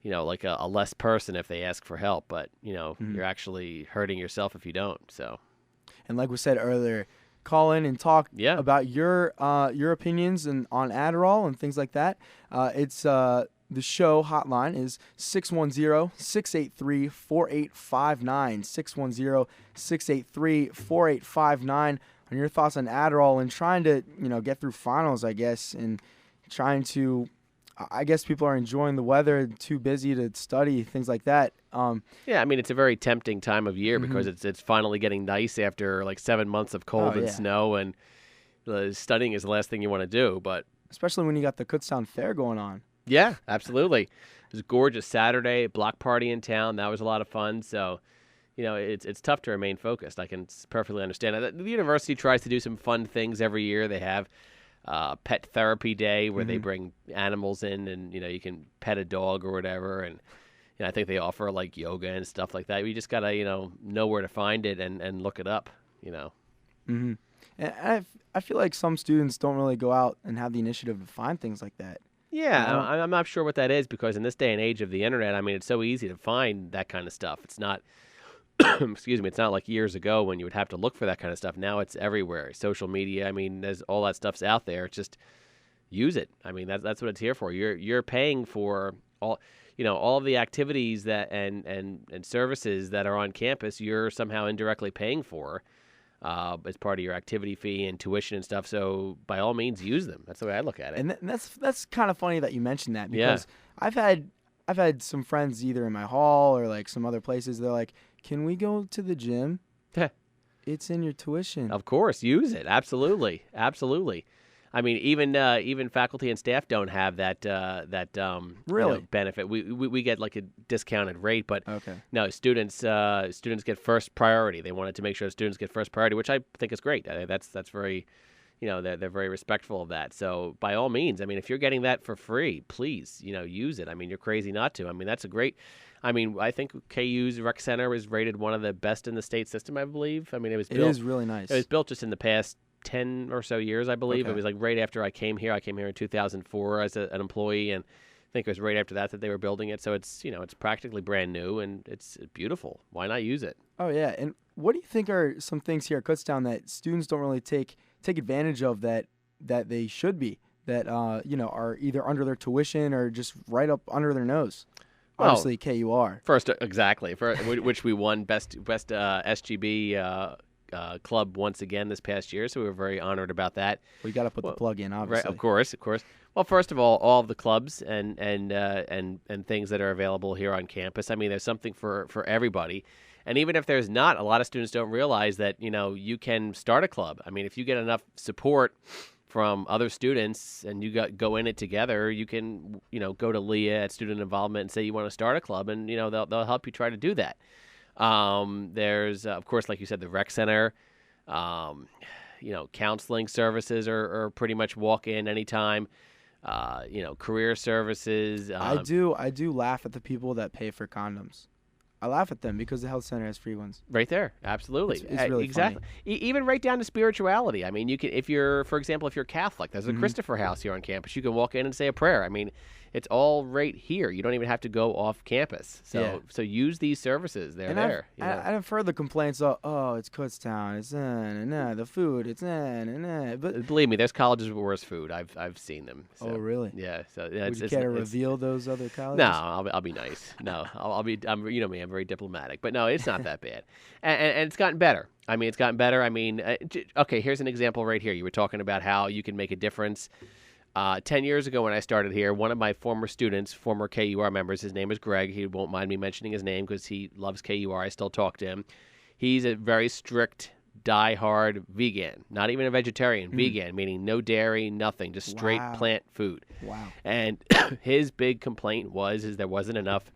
like a less person if they ask for help, but you're actually hurting yourself if you don't. So, and like we said earlier, call in and talk about your opinions and on Adderall and things like that. It's the show hotline is 610-683-4859, 610-683-4859, on your thoughts on Adderall and trying to get through finals, I guess, and trying to, I guess people are enjoying the weather, too busy to study, things like that. Yeah, I mean, it's a very tempting time of year because it's finally getting nice after like 7 months of cold and snow, and studying is the last thing you want to do. But especially when you got the Kutztown Fair going on. Yeah, absolutely. It was a gorgeous Saturday, block party in town. That was a lot of fun. So, it's tough to remain focused. I can perfectly understand it. The university tries to do some fun things every year. They have pet therapy day where they bring animals in, and you can pet a dog or whatever, and I think they offer like yoga and stuff like that. We just gotta know where to find it and look it up. And I feel like some students don't really go out and have the initiative to find things like that. Yeah, I'm not sure what that is, because in this day and age of the internet, I mean, it's so easy to find that kind of stuff. It's not excuse me, it's not like years ago when you would have to look for that kind of stuff. Now it's everywhere. Social media, I mean, there's all that stuff's out there. It's just use it. I mean, that's what it's here for. You're paying for all of the activities that and services that are on campus. You're somehow indirectly paying for as part of your activity fee and tuition and stuff. So by all means, use them. That's the way I look at it. And that's kind of funny that you mentioned that, because I've had some friends either in my hall or like some other places. They're like, "Can we go to the gym?" It's in your tuition. Of course, use it. Absolutely, absolutely. I mean, even faculty and staff don't have that really benefit. We get like a discounted rate, but no, students get first priority. They wanted to make sure students get first priority, which I think is great. That's very, they're very respectful of that. So by all means, I mean, if you're getting that for free, please, use it. I mean, you're crazy not to. I mean, that's a great. I mean, I think KU's rec center was rated one of the best in the state system, I believe. I mean, it is really nice. It was built just in the past 10 or so years, I believe. It was like right after I came here. I came here in 2004 as an employee, and I think it was right after that they were building it. So it's it's practically brand new, and it's beautiful. Why not use it? Oh yeah. And what do you think are some things here at Kutztown that students don't really take advantage of that they should be, that are either under their tuition or just right up under their nose? Obviously, KUR. First, exactly. Which we won best SGB club once again this past year, so we were very honored about that. We got to put the plug in, obviously. Right, of course. Well, first of all of the clubs and things that are available here on campus. I mean, there's something for everybody. And even if there's not, a lot of students don't realize that, you can start a club. I mean, if you get enough support from other students and you go in it together, you can, go to Leah at Student Involvement and say you want to start a club, and, they'll help you try to do that. There's, of course, like you said, the rec center, counseling services are pretty much walk in anytime, career services. I do laugh at the people that pay for condoms. I laugh at them because the health center has free ones. Right there, absolutely. It's really exactly. Even right down to spirituality. I mean, you can, for example, if you're Catholic, there's a Christopher House here on campus. You can walk in and say a prayer. I mean, it's all right here. You don't even have to go off campus. So use these services. They're there. I've heard the complaints. Oh, it's Kutztown. It's the food. It's But believe me, there's colleges with worse food. I've seen them. So, oh, really? Yeah. So would you care to reveal those other colleges? No, I'll be nice. No, I'm you know me. I'm very diplomatic. But no, it's not that bad. And it's gotten better. I mean, it's gotten better. I mean, okay. Here's an example right here. You were talking about how you can make a difference. 10 years ago when I started here, one of my former students, former KUR members, his name is Greg. He won't mind me mentioning his name because he loves KUR. I still talk to him. He's a very strict, die-hard vegan, not even a vegetarian, vegan, meaning no dairy, nothing, just straight plant food. Wow. And his big complaint is there wasn't enough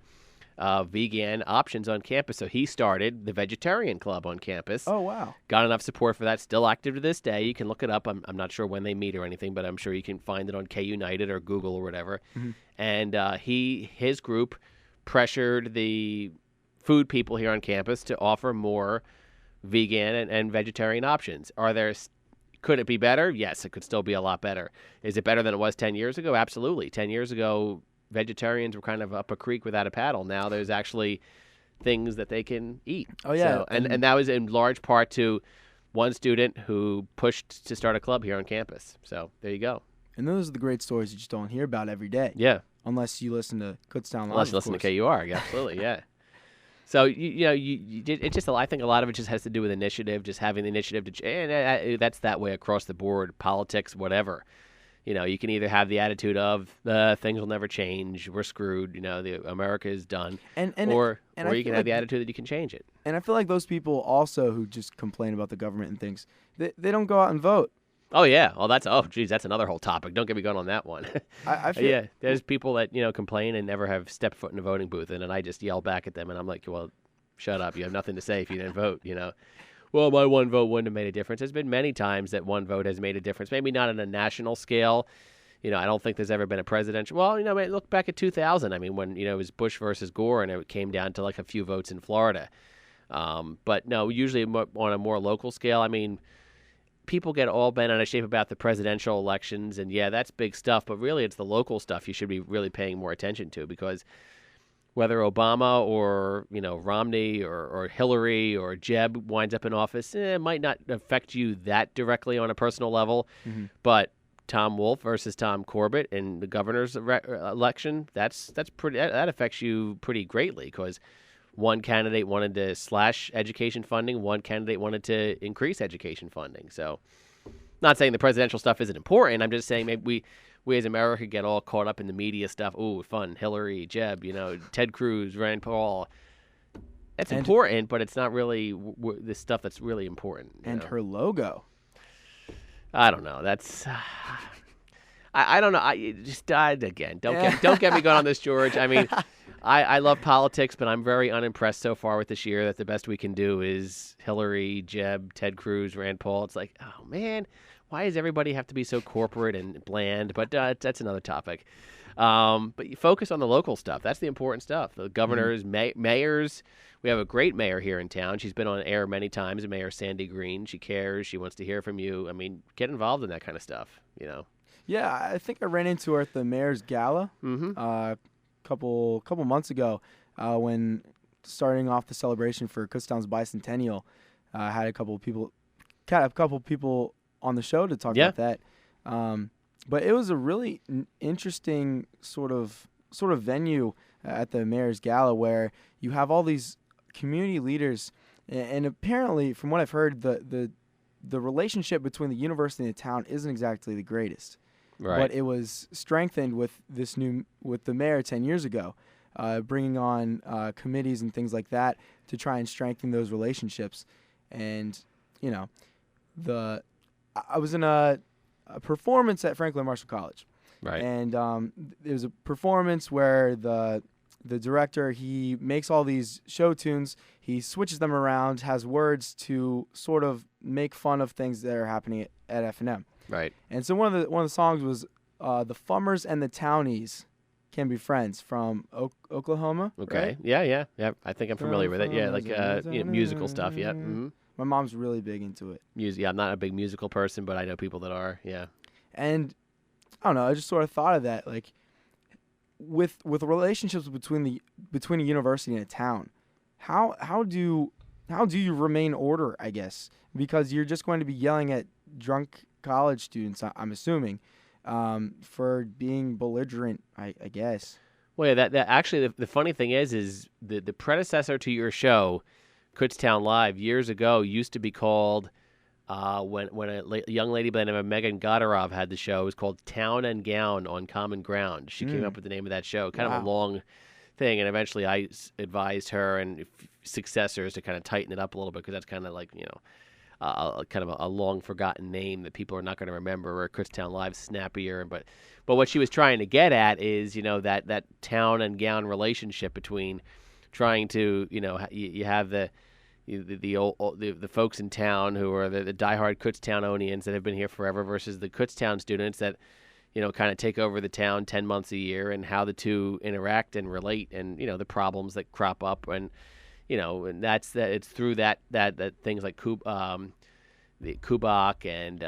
vegan options on campus, so he started the vegetarian club on campus. Oh, wow. Got enough support for that, still active to this day. You can look it up. I'm not sure when they meet or anything, but I'm sure you can find it on K United or Google or whatever. And his group pressured the food people here on campus to offer more vegan and vegetarian options. Could it be better? Yes, it could still be a lot better. Is it better than it was 10 years ago? Absolutely. 10 years ago, vegetarians were kind of up a creek without a paddle. Now there's actually things that they can eat. Oh, yeah. So, and that was in large part to one student who pushed to start a club here on campus. So there you go. And those are the great stories you just don't hear about every day. Yeah. Unless you listen to Kutztown Live. Unless you listen to KUR. Absolutely, yeah. So, it just, I think a lot of it just has to do with initiative, just having the initiative and that's that way across the board, politics, whatever. You can either have the attitude of things will never change, we're screwed, America is done, or you can have the attitude that you can change it. And I feel like those people also who just complain about the government and things, they don't go out and vote. Oh yeah, that's another whole topic. Don't get me going on that one. I feel, there's people that complain and never have stepped foot in a voting booth, and then I just yell back at them, and I'm like, well, shut up, you have nothing to say if you didn't vote, Well, my one vote wouldn't have made a difference. There's been many times that one vote has made a difference. Maybe not on a national scale. I don't think there's ever been a presidential. Well, look back at 2000. I mean, when it was Bush versus Gore, and it came down to like a few votes in Florida. But no, usually on a more local scale. I mean, people get all bent out of shape about the presidential elections, and yeah, that's big stuff. But really, it's the local stuff you should be really paying more attention to, because whether Obama or Romney or Hillary or Jeb winds up in office, it might not affect you that directly on a personal level. But Tom Wolf versus Tom Corbett in the governor's election, that affects you pretty greatly, because one candidate wanted to slash education funding, one candidate wanted to increase education funding. So, not saying the presidential stuff isn't important. I'm just saying maybe we as America get all caught up in the media stuff. Ooh, fun, Hillary, Jeb, Ted Cruz, Rand Paul. That's important, but it's not really the stuff that's really important. And her logo. I don't know. That's I don't know. I just died again. Don't get me going on this, George. I mean, I love politics, but I'm very unimpressed so far with this year that the best we can do is Hillary, Jeb, Ted Cruz, Rand Paul. It's like, oh man, why does everybody have to be so corporate and bland? But that's another topic. But you focus on the local stuff. That's the important stuff. The governors, mayors. We have a great mayor here in town. She's been on air many times, Mayor Sandy Green. She cares. She wants to hear from you. I mean, get involved in that kind of stuff, Yeah, I think I ran into her at the mayor's gala a couple months ago when starting off the celebration for Kutztown's bicentennial. I had a couple people on the show to talk about that. But it was a really interesting sort of venue at the mayor's gala, where you have all these community leaders And apparently, from what I've heard, the relationship between the university and the town isn't exactly the greatest. Right. But it was strengthened with the mayor 10 years ago, bringing on committees and things like that to try and strengthen those relationships. And I was in a performance at Franklin Marshall College. Right. And there was a performance where the director, he makes all these show tunes, he switches them around, has words to sort of make fun of things that are happening at F&M. Right. And so one of the songs was the Fummers and the Townies Can Be Friends from Oklahoma. Okay. Right? Yeah. I think I'm familiar with it. Yeah, like musical stuff. Yeah. Mm-hmm. My mom's really big into it. Yeah, I'm not a big musical person, but I know people that are. Yeah. And I don't know. I just sort of thought of that, like with relationships between a university and a town. How do you remain order? I guess because you're just going to be yelling at drunk college students. I'm assuming for being belligerent. I guess. Well, yeah. That actually the funny thing is the predecessor to your show, Kutztown Live, years ago used to be called. When a young lady by the name of Megan Godorov had the show, it was called Town and Gown on Common Ground. She came up with the name of that show, kind of a long thing, and eventually I advised her and successors to kind of tighten it up a little bit because that's kind of like, kind of a long forgotten name that people are not going to remember, where Kutztown Live's snappier. But what she was trying to get at is, that town and gown relationship between trying to, you have the folks in town who are the diehard Kutztownians that have been here forever versus the Kutztown students that, kind of take over the town 10 months a year, and how the two interact and relate, and, the problems that crop up. And, and it's through that things like the Kubak and,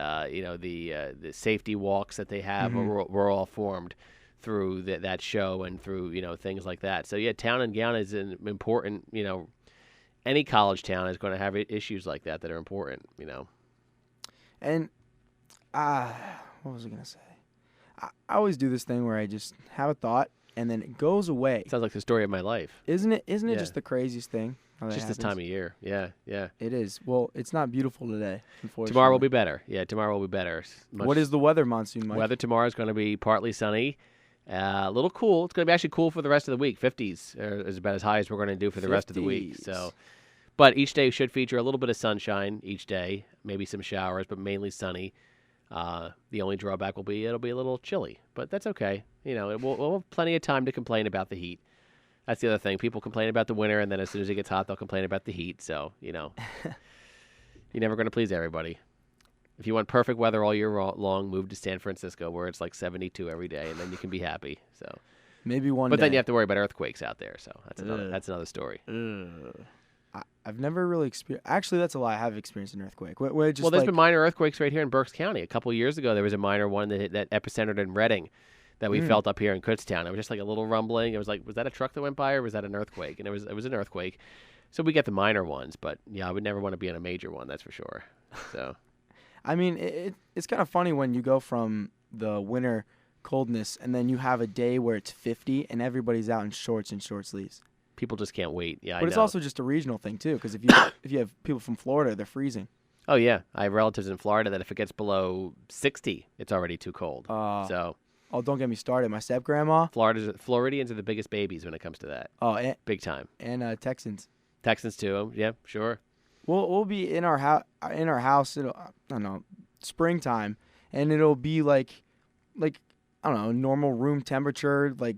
the safety walks that they have were all formed through that show and through, things like that. So, yeah, Town and Gown is an important, any college town is going to have issues like that are important, And what was I going to say? I always do this thing where I just have a thought and then it goes away. Sounds like the story of my life. Isn't it just the craziest thing? Just this time of year. Yeah. It is. Well, it's not beautiful today, unfortunately. Tomorrow will be better. Yeah, tomorrow will be better. What is the weather, Monsoon Mike? Weather tomorrow is going to be partly sunny. A little cool. It's going to be actually cool for the rest of the week. 50s is about as high as we're going to do for the rest of the week. So, but each day should feature a little bit of sunshine each day, maybe some showers, but mainly sunny. The only drawback will be it'll be a little chilly, but that's okay. We'll have plenty of time to complain about the heat. That's the other thing. People complain about the winter, and then as soon as it gets hot, they'll complain about the heat. So, you're never going to please everybody. If you want perfect weather all year long, move to San Francisco, where it's like 72 every day, and then you can be happy. So maybe one day. But then you have to worry about earthquakes out there, so that's another story. I've never really experienced. Actually, that's a lie. I have experienced an earthquake. There's been minor earthquakes right here in Berks County. A couple of years ago, there was a minor one that hit that epicentered in Reading that we felt up here in Kutztown. It was just like a little rumbling. It was like, was that a truck that went by, or was that an earthquake? And it was an earthquake. So we get the minor ones, but yeah, I would never want to be in a major one. That's for sure. So, I mean, it's kind of funny when you go from the winter coldness and then you have a day where it's 50 and everybody's out in shorts and short sleeves. People just can't wait. Yeah, but it's also just a regional thing too, because if you have people from Florida, they're freezing. Oh yeah, I have relatives in Florida that if it gets below 60, it's already too cold. Oh, don't get me started. My step-grandma. Floridians are the biggest babies when it comes to that. Oh, big time. And Texans. Texans too. Yeah, sure. We'll be in our house. I don't know, springtime, and it'll be like I don't know, normal room temperature, like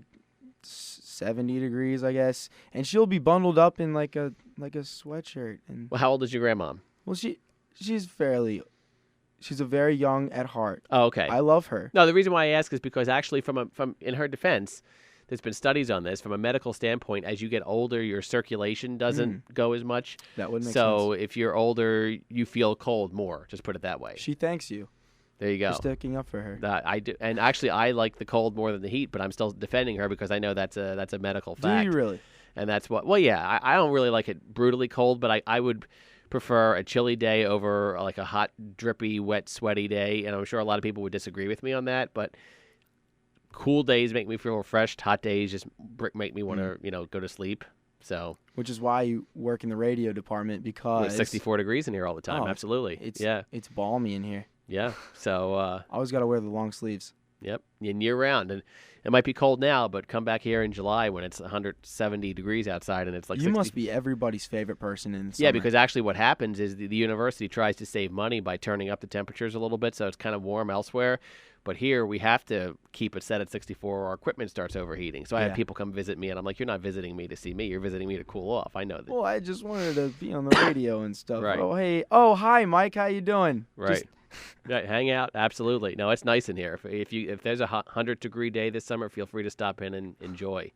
70 degrees, I guess, and she'll be bundled up in like a sweatshirt. And well, how old is your grandma? Well, she's a very young at heart. Oh, okay. I love her. No, the reason why I ask is because actually, from in her defense, there's been studies on this. From a medical standpoint, as you get older, your circulation doesn't go as much. That would make sense. So if you're older, you feel cold more. Just put it that way. She thanks you. There you go. For sticking up for her. I do, and actually, I like the cold more than the heat, but I'm still defending her because I know that's a medical fact. Do you really? And that's what. Well, yeah, I don't really like it brutally cold, but I would prefer a chilly day over like a hot, drippy, wet, sweaty day. And I'm sure a lot of people would disagree with me on that, but cool days make me feel refreshed. Hot days just make me want to go to sleep. So, which is why you work in the radio department, because it's 64 degrees in here all the time. Oh, Absolutely. It's balmy in here. Yeah. So always got to wear the long sleeves. Yep. And year round. And it might be cold now, but come back here in July when it's 170 degrees outside and it's like You 60. must be everybody's favorite person in the summer. Yeah, because actually what happens is the university tries to save money by turning up the temperatures a little bit, so it's kind of warm elsewhere. But here we have to keep it set at 64 or our equipment starts overheating. So I have people come visit me, and I'm like, you're not visiting me to see me. You're visiting me to cool off. I know that. Well, I just wanted to be on the radio and stuff. Right. Oh, hey. Oh, hi, Mike. How you doing? Right. Right, hang out. Absolutely. No, it's nice in here. If there's a 100-degree day this summer, feel free to stop in and enjoy.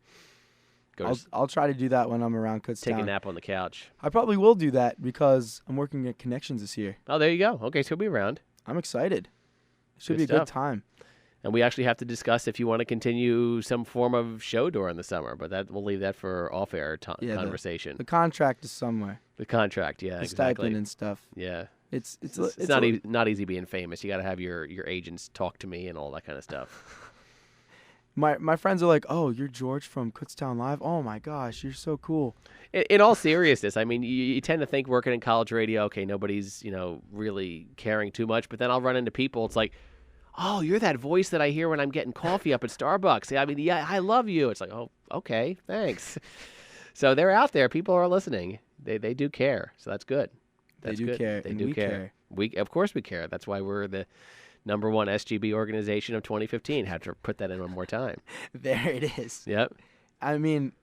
I'll try to do that when I'm around Kutztown. Take a nap on the couch. I probably will do that because I'm working at Connections this year. Oh, there you go. Okay, so he'll be around. I'm excited. It should be a stuff. good time. And we actually have to discuss if you want to continue some form of show during the summer, but we'll leave that for off-air conversation. The contract is somewhere. The contract, yeah, the exactly. stipend and stuff. Yeah. It's not easy being famous. You got to have your agents talk to me and all that kind of stuff. My friends are like, "Oh, you're George from Kutztown Live. Oh my gosh, you're so cool." In all seriousness, I mean, you tend to think working in college radio, okay, nobody's really caring too much. But then I'll run into people. It's like, "Oh, you're that voice that I hear when I'm getting coffee up at Starbucks. I mean, yeah, I love you." It's like, "Oh, okay, thanks." So they're out there. People are listening. They do care. So that's good. That's they do good. care. They and do we care. Of course we care. That's why we're the #1 SGB organization of 2015. Had to put that in one more time. There it is. Yep. I mean,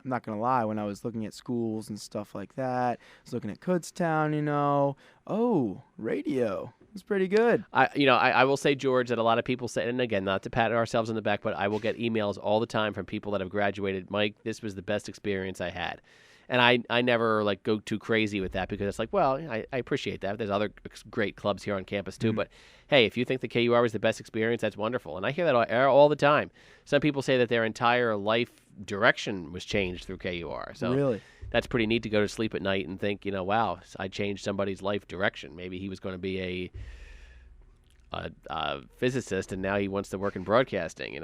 I'm not going to lie. When I was looking at schools and stuff like that, I was looking at Kutztown, oh, radio. It's pretty good. I will say, George, that a lot of people say, and again, not to pat ourselves on the back, but I will get emails all the time from people that have graduated. Mike, this was the best experience I had. And I never go too crazy with that because it's like, well, I appreciate that. There's other great clubs here on campus too. Mm-hmm. But hey, if you think the KUR was the best experience, that's wonderful. And I hear that all the time. Some people say that their entire life direction was changed through KUR. So really? That's pretty neat to go to sleep at night and think, wow, I changed somebody's life direction. Maybe he was going to be a physicist and now he wants to work in broadcasting,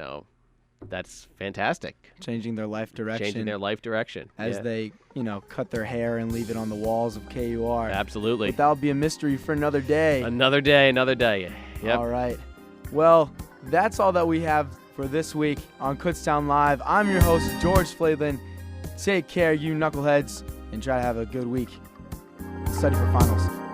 That's fantastic. Changing their life direction. As they, cut their hair and leave it on the walls of KUR. Absolutely. But that'll be a mystery for another day. Another day. Yep. All right. Well, that's all that we have for this week on Kutztown Live. I'm your host, George Flaidlin. Take care, you knuckleheads, and try to have a good week. Study for finals.